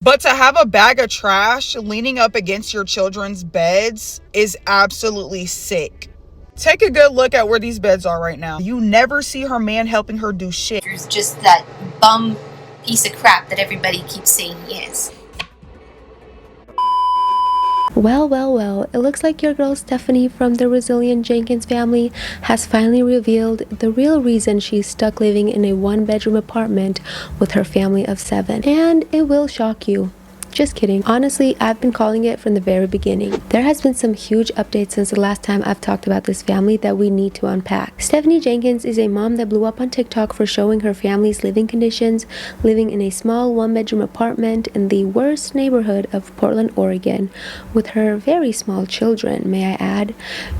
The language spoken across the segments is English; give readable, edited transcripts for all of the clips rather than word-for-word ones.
But to have a bag of trash leaning up against your children's beds is absolutely sick. Take a good look at where these beds are right now. You never see her man helping her do shit. There's just that bum piece of crap that everybody keeps saying he is. Well, it looks like your girl Stephanie from the resilient Jenkins family has finally revealed the real reason she's stuck living in a one-bedroom apartment with her family of 7. And it will shock you. Just kidding. Honestly, I've been calling it from the very beginning. There has been some huge updates since the last time I've talked about this family that we need to unpack. Stephanie Jenkins is a mom that blew up on TikTok for showing her family's living conditions, living in a small one-bedroom apartment in the worst neighborhood of Portland, Oregon, with her very small children, may I add.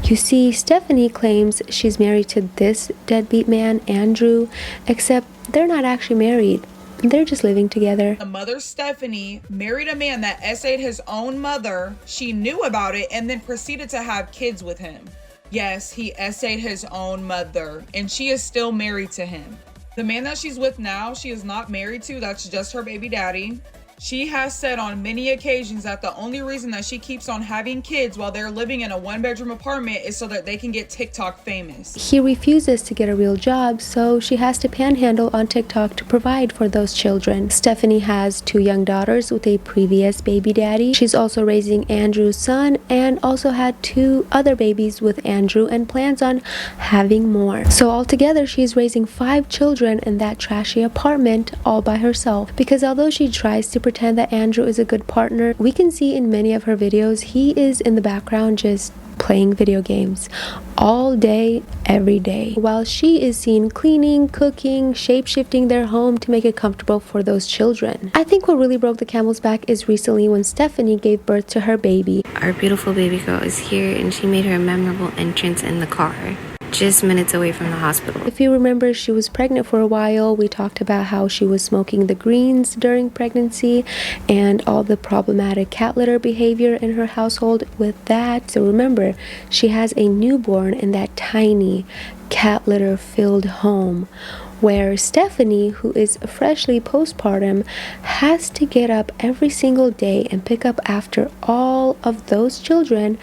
You see, Stephanie claims she's married to this deadbeat man, Andrew, except they're not actually married. They're just living together. The mother, Stephanie, married a man that essayed his own mother. She knew about it and then proceeded to have kids with him. Yes, he essayed his own mother, and she is still married to him. The man that she's with now, she is not married to. That's just her baby daddy. She has said on many occasions that the only reason that she keeps on having kids while they're living in a one-bedroom apartment is so that they can get TikTok famous. He refuses to get a real job, so she has to panhandle on TikTok to provide for those children. Stephanie has 2 young daughters with a previous baby daddy. She's also raising Andrew's son and also had 2 other babies with Andrew and plans on having more. So altogether, she's raising 5 children in that trashy apartment all by herself. Because although she tries to pretend that Andrew is a good partner, we can see in many of her videos he is in the background just playing video games all day, every day, while she is seen cleaning, cooking, shape-shifting their home to make it comfortable for those children. I think what really broke the camel's back is recently when Stephanie gave birth to her baby. Our beautiful baby girl is here, and she made her memorable entrance in the car, just minutes away from the hospital. If you remember, she was pregnant for a while. We talked about how she was smoking the greens during pregnancy and all the problematic cat litter behavior in her household with that. So remember, she has a newborn in that tiny cat litter filled home, where Stephanie, who is freshly postpartum, has to get up every single day and pick up after all of those children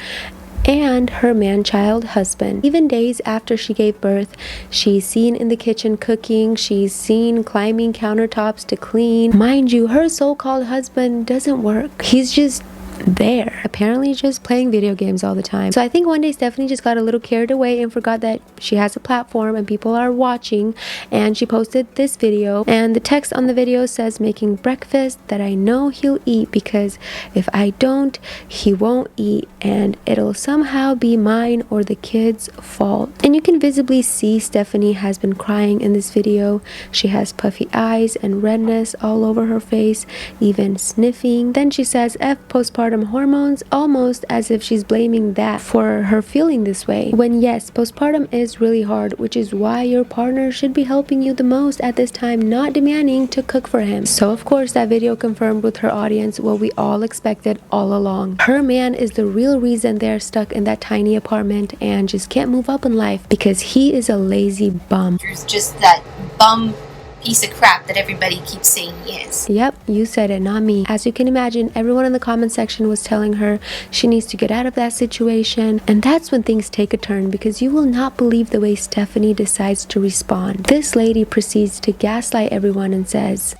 and her man-child husband. Even days after she gave birth, she's seen in the kitchen cooking, she's seen climbing countertops to clean. Mind you, her so-called husband doesn't work. He's just there, apparently just playing video games all the time. So I think one day Stephanie just got a little carried away and forgot that she has a platform and people are watching, and she posted this video, and the text on the video says, "Making breakfast that I know he'll eat, because if I don't, he won't eat, and it'll somehow be mine or the kids' fault." And you can visibly see Stephanie has been crying in this video. She has puffy eyes and redness all over her face, even sniffing. Then she says F postpartum hormones, almost as if she's blaming that for her feeling this way, when yes, postpartum is really hard, which is why your partner should be helping you the most at this time, not demanding to cook for him. So of course that video confirmed with her audience what we all expected all along. Her man is the real reason they're stuck in that tiny apartment and just can't move up in life, because he is a lazy bum. There's just that bum piece of crap that everybody keeps saying he is. Yep, you said it, not me. As you can imagine, everyone in the comment section was telling her she needs to get out of that situation, and that's when things take a turn, because you will not believe the way Stephanie decides to respond. This lady proceeds to gaslight everyone and says,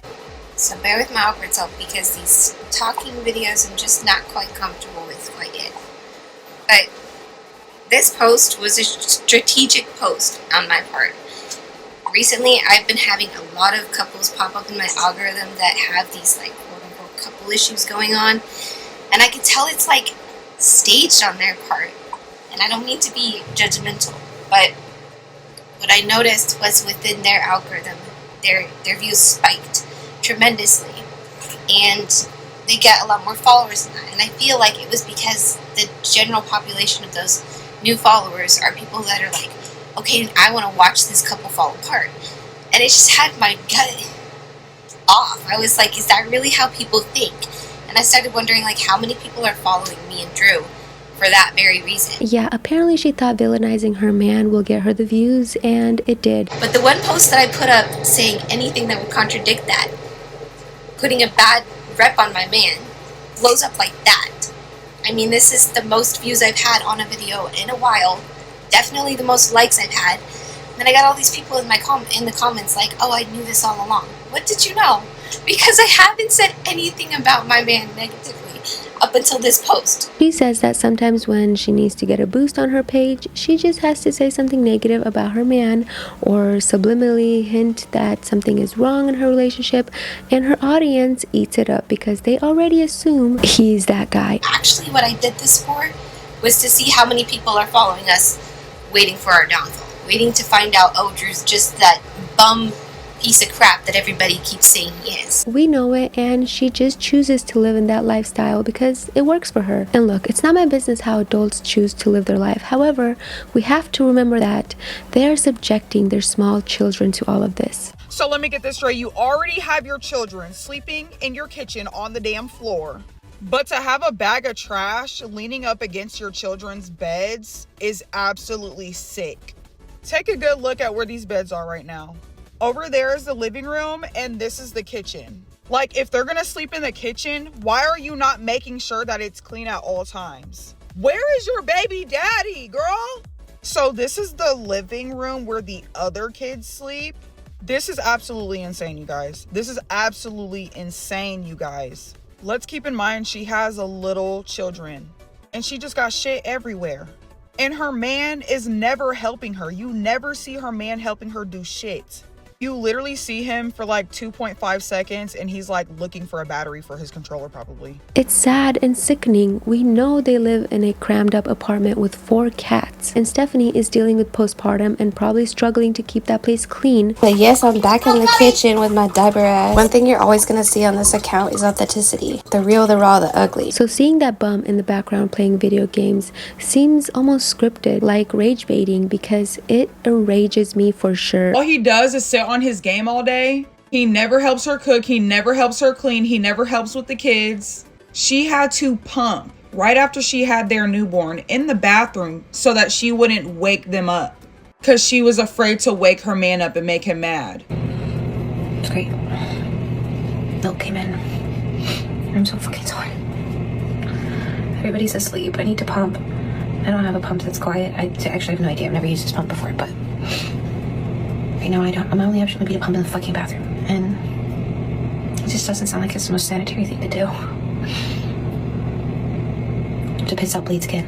"So bear with my awkward self, because these talking videos I'm just not quite comfortable with quite yet. But this post was a strategic post on my part. Recently, I've been having a lot of couples pop up in my algorithm that have these like quote-unquote couple issues going on, and I can tell it's like staged on their part, and I don't mean to be judgmental, but what I noticed was within their algorithm, their views spiked tremendously, and they get a lot more followers than that, and I feel like it was because the general population of those new followers are people that are like, okay, I want to watch this couple fall apart. And it just had my gut off. I was like, is that really how people think? And I started wondering, like, how many people are following me and Drew for that very reason. Yeah, apparently she thought villainizing her man will get her the views, and it did. But the one post that I put up saying anything that would contradict that, putting a bad rep on my man blows up like that. I mean, this is the most views I've had on a video in a while. Definitely the most likes I've had. And then I got all these people in the comments like, oh, I knew this all along. What did you know? Because I haven't said anything about my man negatively up until this post. She says that sometimes when she needs to get a boost on her page, she just has to say something negative about her man or subliminally hint that something is wrong in her relationship, and her audience eats it up because they already assume he's that guy. Actually, what I did this for was to see how many people are following us waiting for our downfall, waiting to find out, oh, Drew's just that bum piece of crap that everybody keeps saying he is. We know it, and she just chooses to live in that lifestyle because it works for her. And look, it's not my business how adults choose to live their life. However, we have to remember that they are subjecting their small children to all of this. So let me get this straight. You already have your children sleeping in your kitchen on the damn floor. But to have a bag of trash leaning up against your children's beds is absolutely sick. Take a good look at where these beds are right now. Over there is the living room, and this is the kitchen. Like, if they're gonna sleep in the kitchen, why are you not making sure that it's clean at all times? Where is your baby daddy, girl? So this is the living room where the other kids sleep. This is absolutely insane, you guys. This is absolutely insane, you guys. Let's keep in mind she has a little children, and she just got shit everywhere. And her man is never helping her. You never see her man helping her do shit. You literally see him for like 2.5 seconds and he's like looking for a battery for his controller probably. It's sad and sickening. We know they live in a crammed up apartment with 4 cats, and Stephanie is dealing with postpartum and probably struggling to keep that place clean. But yes, I'm back in the kitchen with my diaper ass. One thing you're always gonna see on this account is authenticity. The real, the raw, the ugly. So seeing that bum in the background playing video games seems almost scripted, like rage baiting, because it enrages me for sure. All he does is sit on his game all day. He never helps her cook. He never helps her clean. He never helps with the kids. She had to pump right after she had their newborn in the bathroom so that she wouldn't wake them up, because she was afraid to wake her man up and make him mad. It's great. Milk came in. I'm so fucking sore. Everybody's asleep. I need to pump. I don't have a pump that's quiet. I actually have no idea. I've never used this pump before, but right now my only option would be to pump in the fucking bathroom, and it just doesn't sound like it's the most sanitary thing to do. To piss out bleed skin.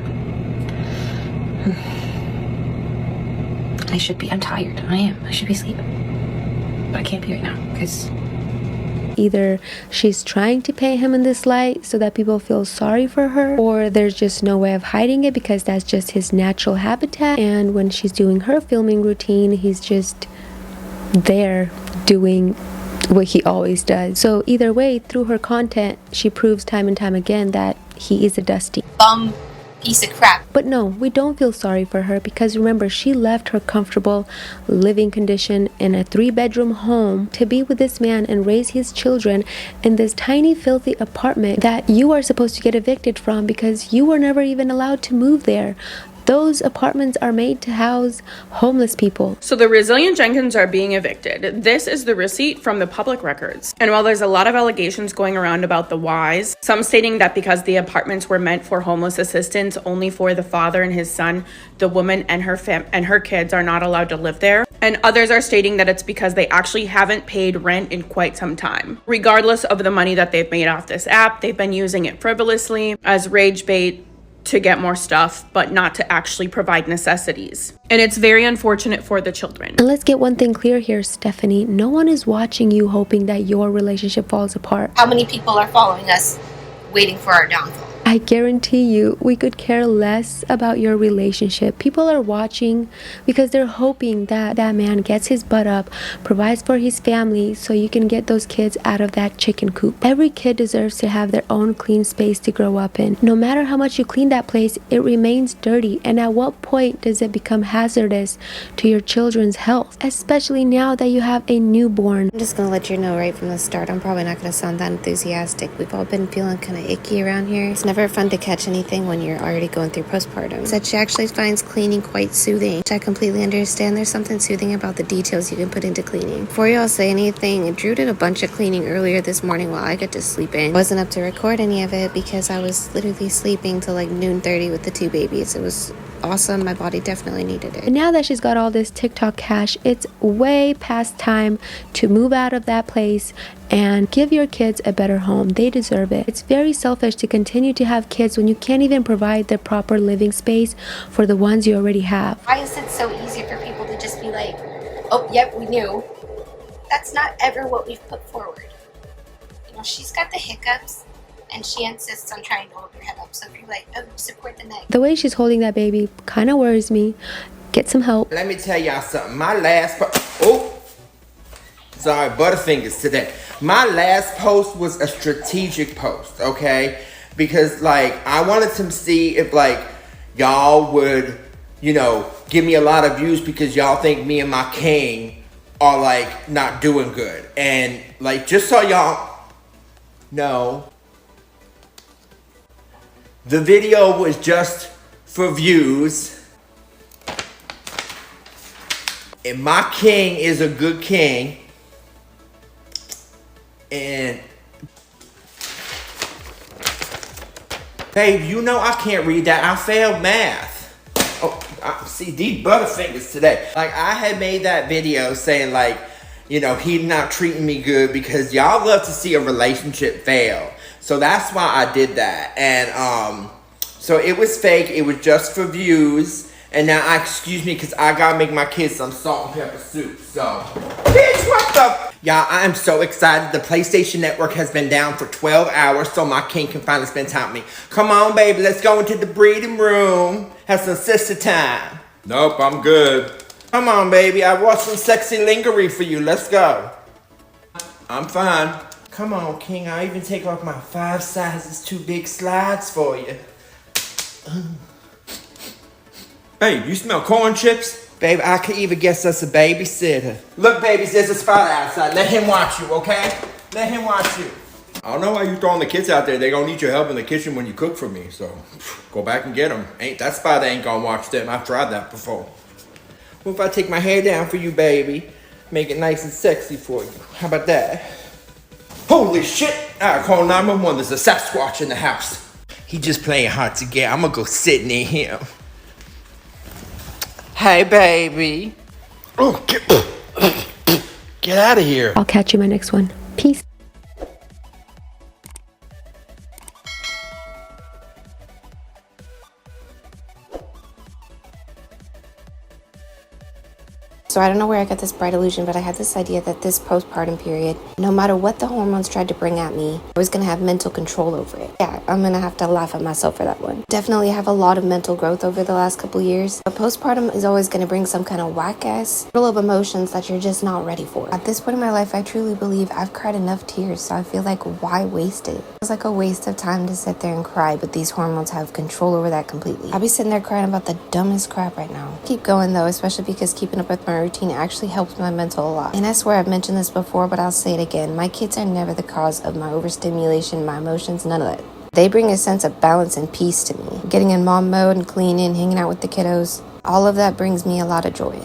I'm tired. I should be sleeping, but I can't be right now because either she's trying to paint him in this light so that people feel sorry for her, or there's just no way of hiding it because that's just his natural habitat, and when she's doing her filming routine, he's just there doing what he always does. So either way, through her content, she proves time and time again that he is a dusty Bum piece of crap. But no, we don't feel sorry for her, because remember, she left her comfortable living condition in a 3-bedroom home to be with this man and raise his children in this tiny filthy apartment that you are supposed to get evicted from because you were never even allowed to move there. Those apartments are made to house homeless people. So the resilient Jenkins are being evicted. This is the receipt from the public records. And while there's a lot of allegations going around about the whys, some stating that because the apartments were meant for homeless assistance only for the father and his son, the woman and her kids are not allowed to live there. And others are stating that it's because they actually haven't paid rent in quite some time. Regardless of the money that they've made off this app, they've been using it frivolously as rage bait to get more stuff, but not to actually provide necessities. And it's very unfortunate for the children. And let's get one thing clear here, Stephanie. No one is watching you hoping that your relationship falls apart. How many people are following us waiting for our downfall? I guarantee you, we could care less about your relationship. People are watching because they're hoping that that man gets his butt up, provides for his family, so you can get those kids out of that chicken coop. Every kid deserves to have their own clean space to grow up in. No matter how much you clean that place, it remains dirty. And at what point does it become hazardous to your children's health? Especially now that you have a newborn. I'm just gonna let you know right from the start, I'm probably not gonna sound that enthusiastic. We've all been feeling kind of icky around here. It's never never fun to catch anything when you're already going through postpartum. Said she actually finds cleaning quite soothing, which I completely understand. There's something soothing about the details you can put into cleaning. Before y'all say anything, Drew did a bunch of cleaning earlier this morning while I got to sleep in. I wasn't up to record any of it because I was literally sleeping till like noon 30 with the 2 babies. It was awesome. My body definitely needed it. And now that she's got all this TikTok cash, it's way past time to move out of that place and give your kids a better home. They deserve it. It's very selfish to continue to have kids when you can't even provide the proper living space for the ones you already have. Why is it so easy for people to just be like, oh, yep, we knew? That's not ever what we've put forward. You know, she's got the hiccups, and she insists on trying to hold her head up. So if you're like, oh, support the neck. The way she's holding that baby kind of worries me. Get some help. Let me tell y'all something. My last sorry, Butterfingers today. My last post was a strategic post, okay? Because, like, I wanted to see if, like, y'all would, you know, give me a lot of views because y'all think me and my king are, like, not doing good. And, like, just so y'all know, the video was just for views. And my king is a good king. And babe, you know I can't read that. I failed math. Oh, see these Butterfingers today. Like, I had made that video saying, like, you know, he not treating me good because y'all love to see a relationship fail. So that's why I did that. And so it was fake. It was just for views. And now, excuse me, because I gotta make my kids some salt and pepper soup. So, bitch, what the? Y'all, I am so excited. The PlayStation Network has been down for 12 hours, so my king can finally spend time with me. Come on, baby, let's go into the breeding room. Have some sister time. Nope, I'm good. Come on, baby, I brought some sexy lingerie for you. Let's go. I'm fine. Come on, king, I'll even take off my 5 sizes too big slides for you. Hey, you smell corn chips? Babe, I could even guess us a babysitter. Look, babies, there's a spot outside. Let him watch you, okay? Let him watch you. I don't know why you throwing the kids out there. They gonna need your help in the kitchen when you cook for me. So, go back and get them. That spider ain't gonna watch them. I've tried that before. What if I take my hair down for you, baby? Make it nice and sexy for you. How about that? Holy shit! I call 911. There's a Sasquatch in the house. He just playing hard to get. I'm gonna go sit near him. Hey, baby. Oh, get out of here. I'll catch you in my next one. Peace. So I don't know where I got this bright illusion, but I had this idea that this postpartum period, no matter what the hormones tried to bring at me, I was going to have mental control over it. Yeah, I'm going to have to laugh at myself for that one. Definitely have a lot of mental growth over the last couple years, but postpartum is always going to bring some kind of whack-ass full of emotions that you're just not ready for. At this point in my life, I truly believe I've cried enough tears, so I feel like why waste it? It's like a waste of time to sit there and cry, but these hormones have control over that completely. I'll be sitting there crying about the dumbest crap right now. Keep going though, especially because keeping up with my routine actually helps my mental a lot. And I swear I've mentioned this before, but I'll say it again. My kids are never the cause of my overstimulation, my emotions, none of that. They bring a sense of balance and peace to me. Getting in mom mode and cleaning, hanging out with the kiddos, all of that brings me a lot of joy.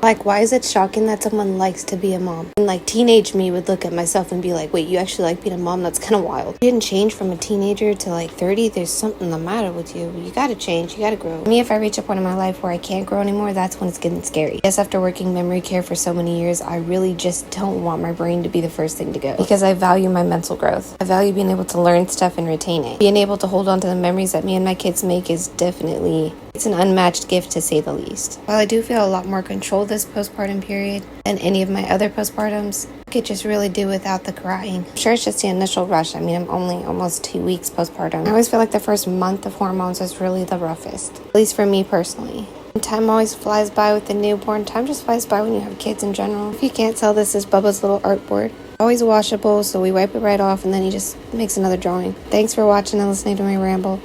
Like, why is it shocking that someone likes to be a mom? And like, teenage me would look at myself and be like, wait, you actually like being a mom? That's kind of wild. You didn't change from a teenager to like 30. There's something the matter with you. You gotta change. You gotta grow. For me, if I reach a point in my life where I can't grow anymore, that's when it's getting scary. Yes, after working memory care for so many years, I really just don't want my brain to be the first thing to go. Because I value my mental growth. I value being able to learn stuff and retain it. Being able to hold on to the memories that me and my kids make is definitely... it's an unmatched gift, to say the least. While I do feel a lot more control this postpartum period than any of my other postpartums, I could just really do without the crying. I'm sure it's just the initial rush. I mean, I'm only almost 2 weeks postpartum. I always feel like the first month of hormones is really the roughest, at least for me personally. Time always flies by with the newborn. Time just flies by when you have kids in general. If you can't tell, this is Bubba's little art board. Always washable, so we wipe it right off and then he just makes another drawing. Thanks for watching and listening to me ramble.